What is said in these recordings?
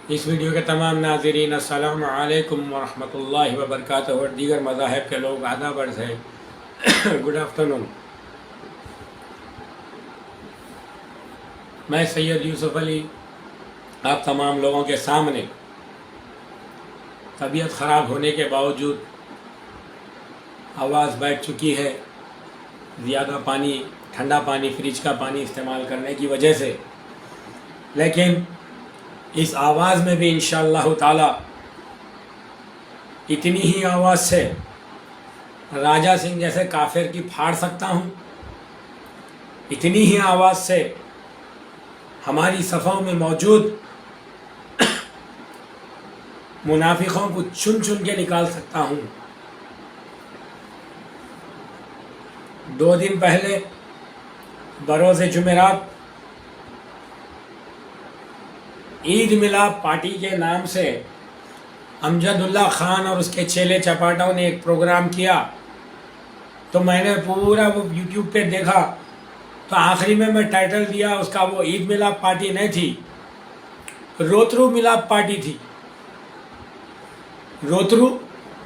इस वीडियो के तमाम नाज़रीन अस्सलामु अलैकुम वरहमतुल्लाहि वबरकातुहू और दीगर मज़ाहिब के लोग आदाब अर्ज़ है। Good afternoon. मैं सैयद यूसुफ अली आप तमाम लोगों के सामने तबीयत ख़राब होने के बावजूद, आवाज़ बैठ चुकी है ज़्यादा पानी, ठंडा पानी, फ्रिज का पानी इस्तेमाल करने की वजह से, लेकिन इस आवाज़ में भी इंशाअल्लाह ताला इतनी ही आवाज़ से राजा सिंह जैसे काफिर की फाड़ सकता हूँ, इतनी ही आवाज़ से हमारी सफ़ों में मौजूद मुनाफिकों को चुन चुन के निकाल सकता हूँ। 2 दिन पहले बरोज़ जुमेरात ईद मिलाद पार्टी के नाम से अमजदुल्ला खान और उसके चेले चपाटों ने एक प्रोग्राम किया, तो मैंने पूरा वो यूट्यूब पे देखा। तो आखिरी में मैं टाइटल दिया उसका, वो ईद मिलाद पार्टी नहीं थी, रोतरू मिलाद पार्टी थी। रोतरू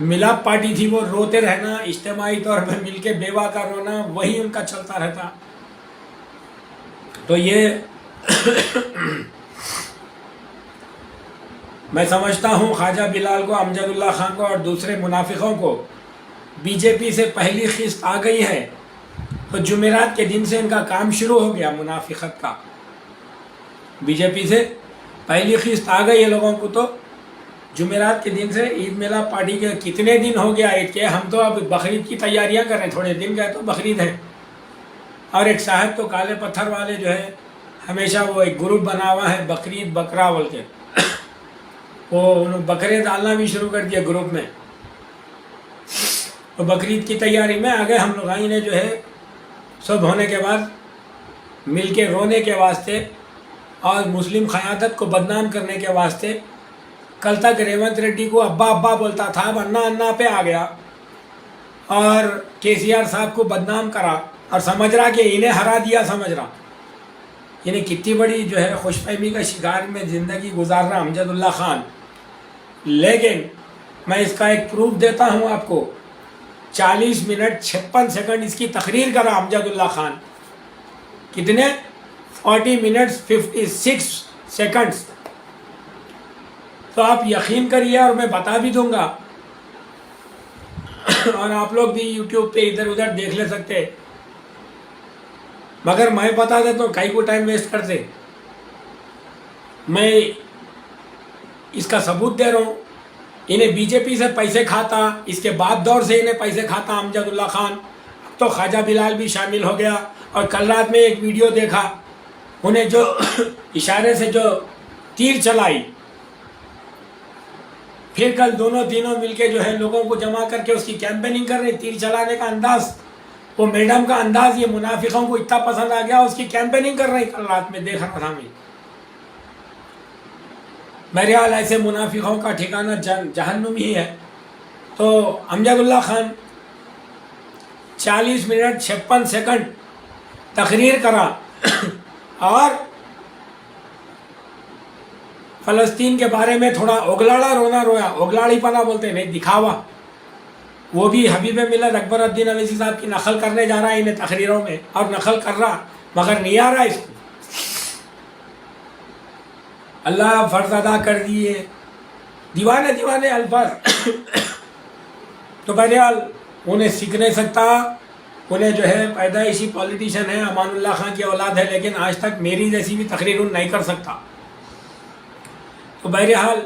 मिलाद पार्टी थी, वो रोते रहना, इज्तिमाई तौर पर मिलके बेवा का रोना, वही उनका चलता रहता। तो ये मैं समझता हूँ ख्वाजा बिलाल को, अमजदुल्ला खान को और दूसरे मुनाफिकों को बीजेपी से पहली किस्त आ गई है, तो जुमेरात के दिन से इनका काम शुरू हो गया मुनाफिकत का। बीजेपी से पहली किस्त आ गई है लोगों को, तो जुमेरात के दिन से ईद मिलाद पार्टी के कितने दिन हो गया ईद के, हम तो अब बकरीद की तैयारियां कर रहे हैं, थोड़े दिन गए तो बकरीद है। और एक साहब तो काले पत्थर वाले जो है हमेशा वो एक ग्रुप बना हुआ है बकरीद बकरा बोल के, वो उन्होंने बकरे डालना भी शुरू कर दिया ग्रुप में। तो बकरीद की तैयारी में आ गए हम लोग। ने जो है सब होने के बाद मिल के रोने के वास्ते और मुस्लिम क़यादत को बदनाम करने के वास्ते, कल तक रेवंत रेड्डी को अब्बा अब्बा बोलता था, अब अन्ना अन्ना पे आ गया और केसीआर साहब को बदनाम करा और समझ रहा कि इन्हें हरा दिया, समझ रहा इन्हें कितनी बड़ी जो है खुशफहमी का शिकार में ज़िंदगी गुजार रहा अमजदुल्ला खान। लेकिन मैं इसका एक प्रूफ देता हूँ आपको। 40 मिनट 56 सेकंड इसकी तकरीर करा अमजदुल्ला खान। कितने? 40 मिनट्स 56 सेकंड्स। तो आप यकीन करिए और मैं बता भी दूंगा और आप लोग भी यूट्यूब पे इधर उधर देख ले सकते, मगर मैं बता देता हूँ, कई को टाइम वेस्ट करते। मैं इसका सबूत दे रहा हूँ। इन्हें बीजेपी से पैसे खाता, इसके बाद दौर से इन्हें पैसे खाता अमजदुल्ला खान। अब तो ख्वाजा बिलाल भी शामिल हो गया। और कल रात में एक वीडियो देखा, उन्हें जो इशारे से जो तीर चलाई, फिर कल दोनों तीनों मिलके जो है लोगों को जमा करके उसकी कैंपेनिंग कर रहे। तीर चलाने का अंदाज, वो मैडम का अंदाज ये मुनाफिकों को इतना पसंद आ गया, उसकी कैंपेनिंग कर रही। कल रात में देख रहा था मैं। मेरे हाल ऐसे मुनाफिकों का ठिकाना जहन्नुम ही है। तो अमजदुल्ला खान 40 मिनट 56 सेकंड तकरीर करा और फ़लस्तीन के बारे में थोड़ा ओगलाड़ा रोना रोया। ओगलाड़ी पना बोलते नहीं, दिखावा। वो भी हबीब मिल्लत अकबर उद्दीन अवैसी साहब की नकल करने जा रहा है इन्हें तकरीरों में, और नकल कर रहा मगर नहीं आ रहा इसको। अल्लाह फ़र्ज अदा कर दिए, दीवाने दीवाने अल्फाज। तो बहरहाल उन्हें सीख नहीं सकता। उन्हें जो है पैदाइशी पॉलिटिशियन है, अमानुल्लाह खान की औलाद है, लेकिन आज तक मेरी जैसी भी तकरीर नहीं कर सकता। तो बहरहाल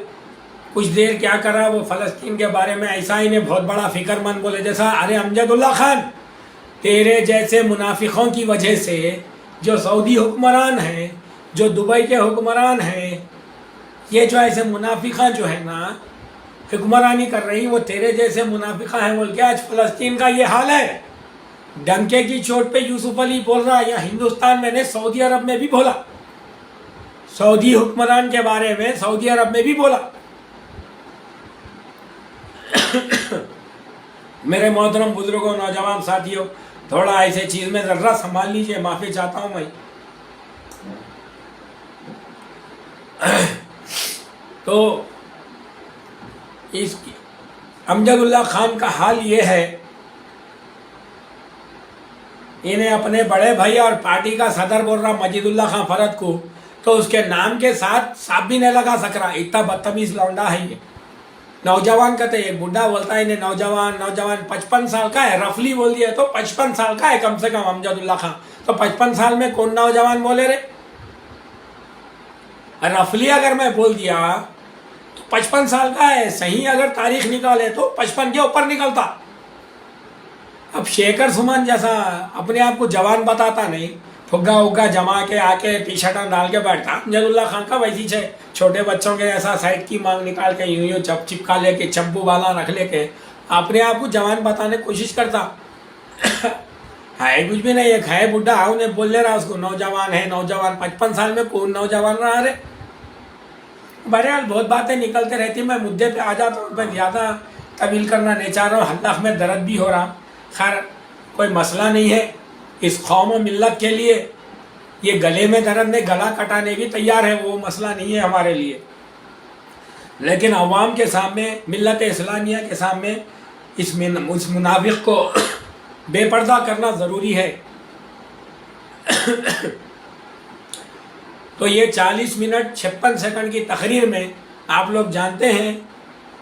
कुछ देर क्या करा, वो फ़लस्तीन के बारे में ऐसा इन्हें बहुत बड़ा फ़िक्रमंद बोले, जैसा अरे अमजदुल्ला खान, तेरे जैसे मुनाफिकों की वजह से जो सऊदी हुक्मरान हैं, जो दुबई के हुक्मरान हैं, ये जो ऐसे मुनाफिका जो है ना हुक्मरानी कर रही, वो तेरे जैसे मुनाफिका हैं बोल के आज फ़लस्तीन का ये हाल है। डंके की चोट पे यूसुफ अली बोल रहा है, या हिंदुस्तान में ने सऊदी अरब में भी बोला, सऊदी हुक्मरान के बारे में सऊदी अरब में भी बोला। मेरे मोहतरम बुजुर्गों, नौजवान साथियों, थोड़ा ऐसे चीज़ में ज़रा संभाल लीजिए, माफ़ी चाहता हूँ मैं। तो इस अमजदुल्ला खान का हाल ये है, इन्हें अपने बड़े भाई और पार्टी का सदर बोल रहा मजीदुल्ला खान फरद को, तो उसके नाम के साथ सांप भी नहीं लगा सक रहा, इतना बदतमीज लौंडा है ये। नौजवान कहते एक बुढ़ा बोलता है इन्हें नौजवान, 55 साल का है, रफली बोल दिया तो 55 साल का है कम से कम अमजदुल्ला खान, तो 55 साल में कौन नौजवान बोले रे? रफली अगर मैं बोल दिया तो 55 साल का है, सही अगर तारीख निकाले तो 55 के ऊपर निकलता। अब शेखर सुमन जैसा अपने आप को जवान बताता नहीं, फुग्गा उग्गा जमा के आके टी शर्ट डाल के बैठता, अमजदुल्ला खान का वैसी छे छोटे बच्चों के ऐसा साइड की मांग निकाल के यूं चिपका लेके चब्बू वाला रख लेके अपने आप को जवान बताने की कोशिश करता। है कुछ भी नहीं, एक है बुढ़ा उन्हें बोल ले रहा उसको नौजवान है, नौजवान 55 साल में कौन नौजवान रहा रे? बहरहाल बहुत बातें निकलते रहती, मैं मुद्दे पे आ जाता हूँ, मैं ज़्यादा तवील करना नहीं चाह रहा हूँ, हल्लाख में दर्द भी हो रहा। खैर कोई मसला नहीं है, इस कौम और मिल्लत के लिए ये गले में दर्द ने गला कटाने भी तैयार है, वो मसला नहीं है हमारे लिए। लेकिन अवाम के सामने, मिल्लत इस्लामिया के सामने उस मुनाफिक को बेपर्दा करना ज़रूरी है। तो ये 40 मिनट 56 सेकंड की तकरीर में आप लोग जानते हैं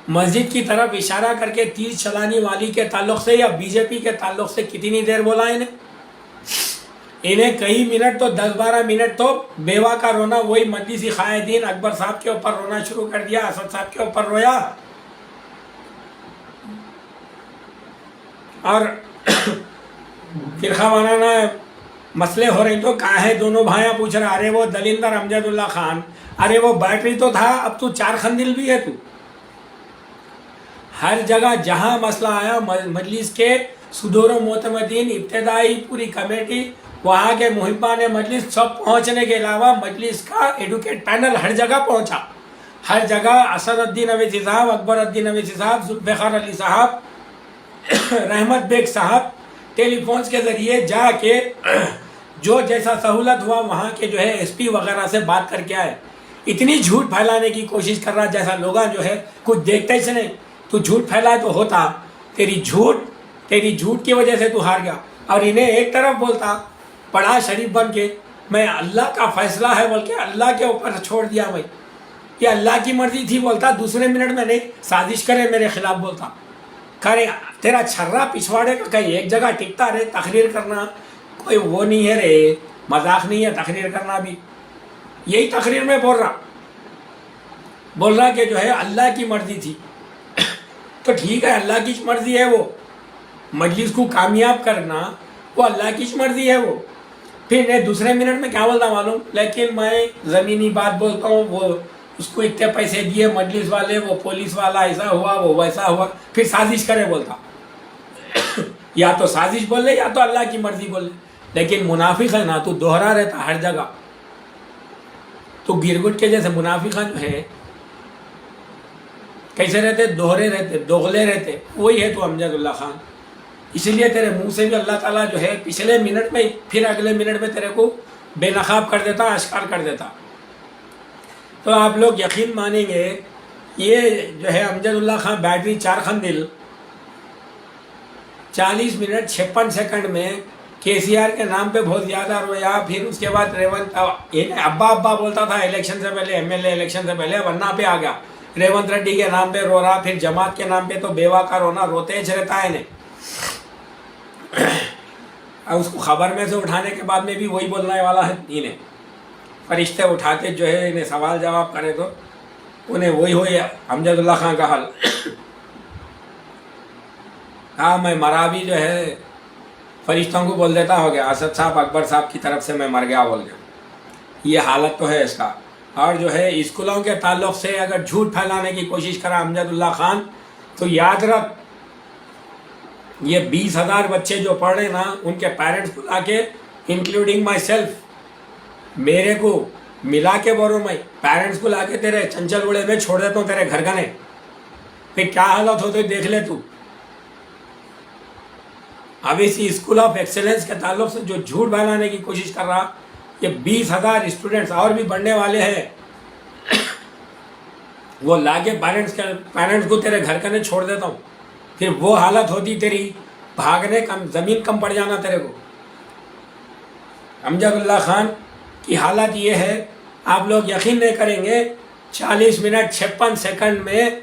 मस्जिद की तरफ इशारा करके तीर चलाने वाली के ताल्लुक से या बीजेपी के ताल्लुक से कितनी देर बोला इन्हें कई मिनट तो 10-12 मिनट तो बेवा का रोना, वही मजलिसी कायदीन अकबर साहब के ऊपर रोना शुरू कर दिया, असद साहब के ऊपर रोया। और फिरका वाराना मसले हो रहे तो कहाँ है दोनों भाइयाँ पूछ रहे, अरे वो दलिंदर अमजदुल्ला खान, अरे वो बैटरी तो था, अब तू 4 खंदिल भी है तू। हर जगह जहाँ मसला आया मजलिस के सुदूर मोतमदीन इब्तदाई पूरी कमेटी, वहाँ के मुहिबान मजलिस सब पहुँचने के अलावा मजलिस का एडुकेट पैनल हर जगह पहुँचा। हर जगह असदुद्दीन अवैसी साहब, अकबरुद्दीन अवैसी साहब, जुल्फ़िकार अली साहब, रहमत बेग साहब टेलीफोन्स के ज़रिए जाके जो जैसा सहूलत हुआ वहाँ के जो है एसपी वगैरह से बात करके आए। इतनी झूठ फैलाने की कोशिश कर रहा जैसा लोग जो है कुछ देखते ही से नहीं, तू झूठ फैलाए तो होता, तेरी झूठ की वजह से तू हार गया। और इन्हें एक तरफ बोलता बड़ा शरीफ बन के, मैं अल्लाह का फैसला है बोल के अल्लाह के ऊपर छोड़ दिया, भाई ये अल्लाह की मर्जी थी बोलता, दूसरे मिनट में नहीं साजिश करे मेरे खिलाफ बोलता। करे तेरा छर्रा पिछवाड़े का कहीं एक जगह टिकता रहे, तकरीर करना कोई वो नहीं है रे, मजाक नहीं है तकरीर करना भी। यही तकरीर में बोल रहा कि जो है अल्लाह की मर्जी थी। तो ठीक है, अल्लाह की मर्जी है, वो मजलिस को कामयाब करना वो अल्लाह की मर्जी है वो। फिर दूसरे मिनट में क्या बोलता मालूम, लेकिन मैं ज़मीनी बात बोलता हूँ, वो उसको इतने पैसे दिए मजलिस वाले, वो पुलिस वाला ऐसा हुआ वो वैसा हुआ, फिर साजिश करे बोलता। या तो साजिश बोल ले या तो अल्लाह की मर्जी बोल ले, लेकिन मुनाफिक है ना, तू दोहरा रहता हर जगह। तो गिरगुट के जैसे मुनाफिक जो है कैसे रहते, दोहरे रहते, दोगले रहते, वही है तो अमजदुल्ला खान। इसीलिए तेरे मुंह से भी अल्लाह ताला जो है पिछले मिनट में फिर अगले मिनट में तेरे को बेनकाब कर देता, अश्कार कर देता। तो आप लोग यकीन मानेंगे, ये जो है Amjadullah Khan battery 4 खंदिल 40 minute 56 second में केसीआर के नाम पे बहुत ज़्यादा रोया। फिर उसके बाद रेवंत अब्बा बोलता था इलेक्शन से पहले, एमएलए इलेक्शन से पहले, वरना पे आ गया रेवंत रेड्डी के नाम पे रो रहा, फिर जमात के नाम पे तो बेवा का रोना रोते ही रहता है इन्हें। और उसको खबर में से उठाने के बाद में भी वही बोलने वाला है इन्हें। फरिश्ते उठाते जो है इन्हें सवाल जवाब करे तो उन्हें वही हो अमजदुल्ला खान का हाल। हाँ, मैं मरा भी जो है फरिश्तों को बोल देता हो गया, असद साहब अकबर साहब की तरफ से मैं मर गया बोल गया। ये हालत तो है इसका। और जो है स्कूलों के ताल्लुक से अगर झूठ फैलाने की कोशिश करा अमजदुल्ला खान, तो याद रख ये 20,000 बच्चे जो पढ़ रहे ना, उनके पेरेंट्स को लाके इंक्लूडिंग माई सेल्फ, मेरे को मिला के बोलो, मैं पेरेंट्स को लाके तेरे चंचल उड़े में छोड़ देता हूँ तेरे घर का। नहीं फिर क्या हालत होती देख ले तू। अब इसी स्कूल ऑफ एक्सेलेंस के ताल्लुक से जो झूठ फैलाने की कोशिश कर रहा, ये 20,000 स्टूडेंट्स और भी बढ़ने वाले हैं। वो लाके पेरेंट्स को तेरे घर कने छोड़ देता हूँ, फिर वो हालत होती तेरी, भागने कम ज़मीन कम पड़ जाना तेरे को। अमजदुल्ला खान की हालत ये है, आप लोग यकीन नहीं करेंगे, 40 मिनट 56 सेकंड में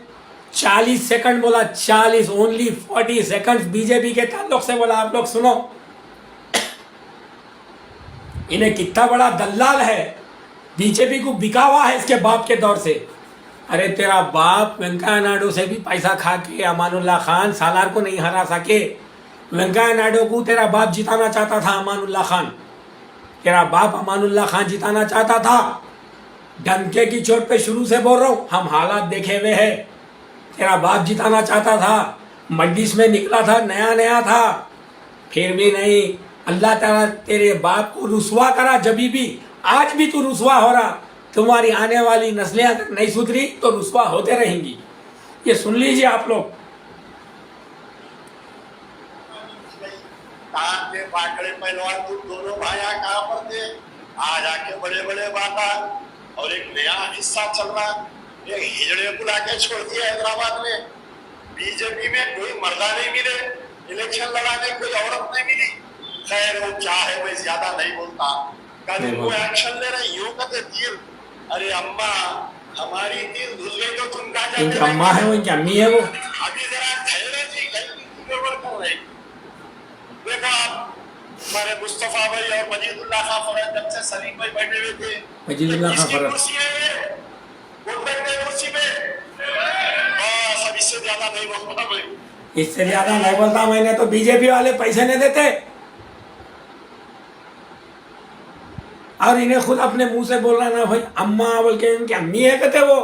40 सेकंड बोला, 40 ओनली 40 सेकंड्स बीजेपी के ताल्लुक से बोला। आप लोग सुनो, इन्हें कितना बड़ा दल्लाल है, बीजेपी को बिका हुआ है इसके बाप के दौर से। अरे तेरा बाप वेंकैया नायडू से भी पैसा खा के अमानुल्लाह खान सालार को नहीं हरा सके। वेंकैया नायडू को तेरा बाप जिताना चाहता था, अमानुल्लाह खान, तेरा बाप अमानुल्लाह खान जिताना चाहता था। डंके की चोट पे शुरू से बोल रहा हूँ, हम हालात देखे हुए हैं। तेरा बाप जिताना चाहता था, मजलिस में निकला था, नया नया था, फिर भी नहीं। अल्लाह ताला तेरे बाप को रुसवा करा जभी भी, आज भी तू रुसवा हो रहा। तुम्हारी आने वाली नस्लें अगर नहीं सुधरी तो रुसवा होते रहेंगी। ये सुन लीजिए आप लोग। पाकड़े पहलवान दोनों भाई कहाँ पर थे, आज आके बड़े बड़े बात, और एक नया हिस्सा चल रहा, एक हिजड़े बुला के छोड़ दिया हैदराबाद में। बीजेपी में कोई मर्दा नहीं मिले, इलेक्शन लड़ाने कोई औरत नहीं मिली। खैर वो क्या है, मैं ज्यादा नहीं बोलता। कल वो एक्शन ले रहे, यूं कहते तीर, अरे अम्मा हमारी तीर घुस गई तो तुम क्या जाते? इनकी अम्मा है वो, इनकी अम्मी है वो। अभी जरा ठहरे जी, गड़बड़ कर रही। देखो आप, हमारे मुस्तफा भाई और मजीदुल्लाह खां फरहत, जब से सलीम भाई बैठे हुए थे, मजीदुल्लाह खां फरहत कुर्सी है, वो बैठे कुर्सी पे, बस अब इससे ज्यादा नहीं बोलता भाई, इससे ज्यादा नहीं बोलता। मैंने तो बीजेपी वाले पैसे नहीं देते, और इन्हें खुद अपने मुंह से बोल रहा ना भाई अम्मा बोल के, इनकी अम्मी है कहते वो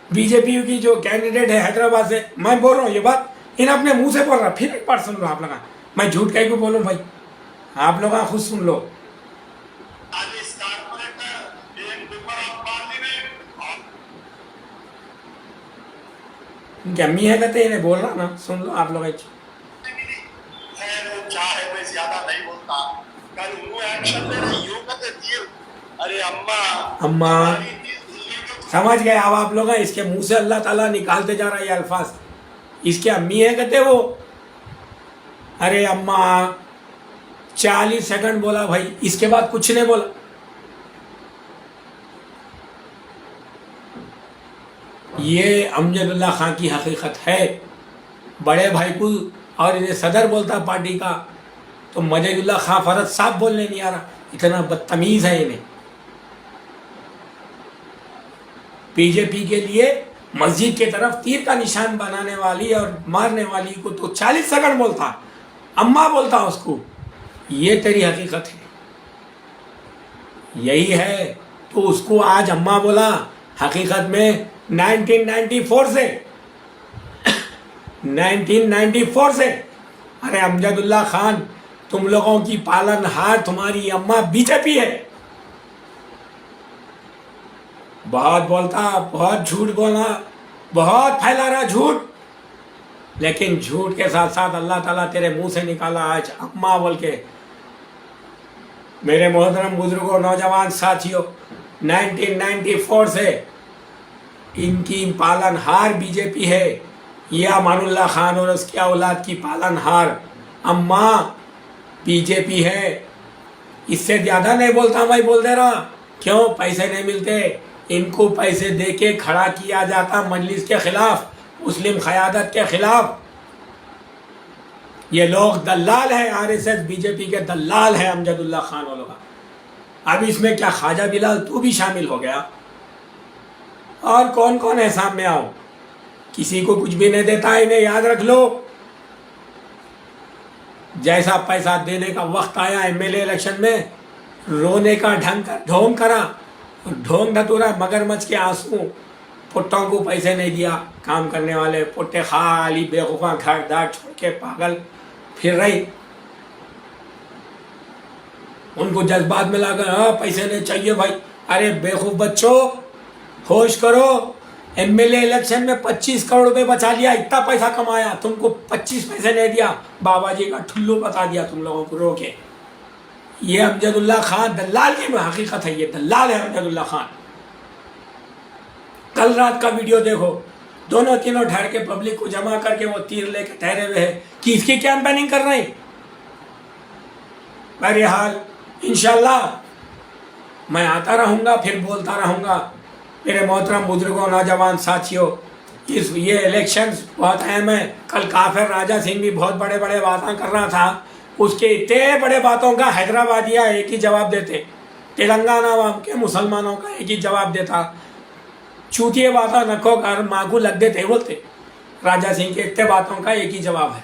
बीजेपी की जो कैंडिडेट है हैदराबाद से। मैं बोल रहा हूँ ये बात, इन्हें अपने मुंह से बोल रहा। फिर एक बार सुन लो आप लोग, मैं झूठ कहीं को बोलूँ भाई, आप लोग खुद सुन लो। इनकी अम्मी है कहते, इन्हें बोल रहा ना, सुन लो आप लोग। क्या है, मैं ज्यादा नहीं बोलता। कल वो एक्शन ले रहे, यूं कहते तीर, अरे अम्मा अम्मा, समझ गए अब आप लोग। इसके मुंह से अल्लाह ताला निकालते जा रहा है ये अल्फाज। इसके अम्मी है कहते वो, अरे अम्मा, 40 सेकंड बोला भाई, इसके बाद कुछ नहीं बोला। ये अमजदुल्ला खान की हकीकत है। बड़े भाई को और इन्हें सदर बोलता पार्टी का, तो मजीदुल्लाह खां फरहत साहब बोलने नहीं आ रहा, इतना बदतमीज है इन्हें। बीजेपी के लिए मस्जिद के तरफ तीर का निशान बनाने वाली और मारने वाली को तो 40 सेकंड बोलता, अम्मा बोलता उसको। ये तेरी हकीकत है, यही है। तो उसको आज अम्मा बोला, हकीकत में 1994 से 1994 से। अरे अमजदुल्ला खान, तुम लोगों की पालनहार तुम्हारी अम्मा बीजेपी है। बहुत बोलता, बहुत झूठ बोला, बहुत फैला रहा झूठ, लेकिन झूठ के साथ साथ अल्लाह ताला तेरे मुंह से निकाला आज अम्मा बोल के। मेरे मोहतरम बुजुर्गों, नौजवान साथियों, 1994 से इनकी पालनहार बीजेपी है। यह अमानुल्लाह खान और उसकी औलाद की पालनहार अम्मा बीजेपी है। इससे ज़्यादा नहीं बोलता, मैं बोल दे रहा। क्यों? पैसे नहीं मिलते, इनको पैसे देके खड़ा किया जाता मजलिस के खिलाफ, मुस्लिम क़यादत के खिलाफ। ये लोग दल्लाल हैं, आरएसएस बीजेपी के दल्लाल हैं अमजदुल्ला खान वालों का। अब इसमें क्या ख्वाजा बिलाल तू भी शामिल हो गया? और कौन कौन है सामने आओ। किसी को कुछ भी नहीं देता, इन्हें याद रख लो। जैसा पैसा देने का वक्त आया एमएलए इलेक्शन में, रोने का ढोंग करा, ढोंग धतूरा, मगरमच्छ के आंसू। पुट्टों को पैसे नहीं दिया, काम करने वाले पुट्टे खाली बेवकूफ़ा घर दार छोड़ के पागल फिर रही। उनको जज्बात में लाकर हाँ पैसे नहीं चाहिए भाई। अरे बेवकूफ़ बच्चों, होश करो। एमएलए इलेक्शन में 25 करोड़ रुपए बचा लिया, इतना पैसा कमाया, तुमको 25 पैसे नहीं दिया। बाबा जी का ठुल्लू बता दिया तुम लोगों को रोके। ये अमजदुल्ला खान दल्लाल की हकीकत है, ये दल्लाल है अमजदुल्ला खान। कल कल रात का वीडियो देखो, दोनों तीनों ठहर के पब्लिक को जमा करके वो तीर लेके ठहरे हुए हैं कि इसकी कैंपेनिंग कर रहे हैं। बहरहाल इंशाल्लाह मैं आता रहूँगा, फिर बोलता रहूँगा। मेरे मोहतरम बुजुर्गों, नौजवान साथियों, ये इलेक्शंस बहुत अहम है। कल काफिर राजा सिंह भी बहुत बड़े बड़े बातें कर रहा था, उसके इतने बड़े बातों का हैदराबादिया एक ही जवाब देते, तेलंगाना के मुसलमानों का एक ही जवाब देता। चूतिए बातें नखो कर मागू लग देते बोलते, राजा सिंह के इतने बातों का एक ही जवाब है।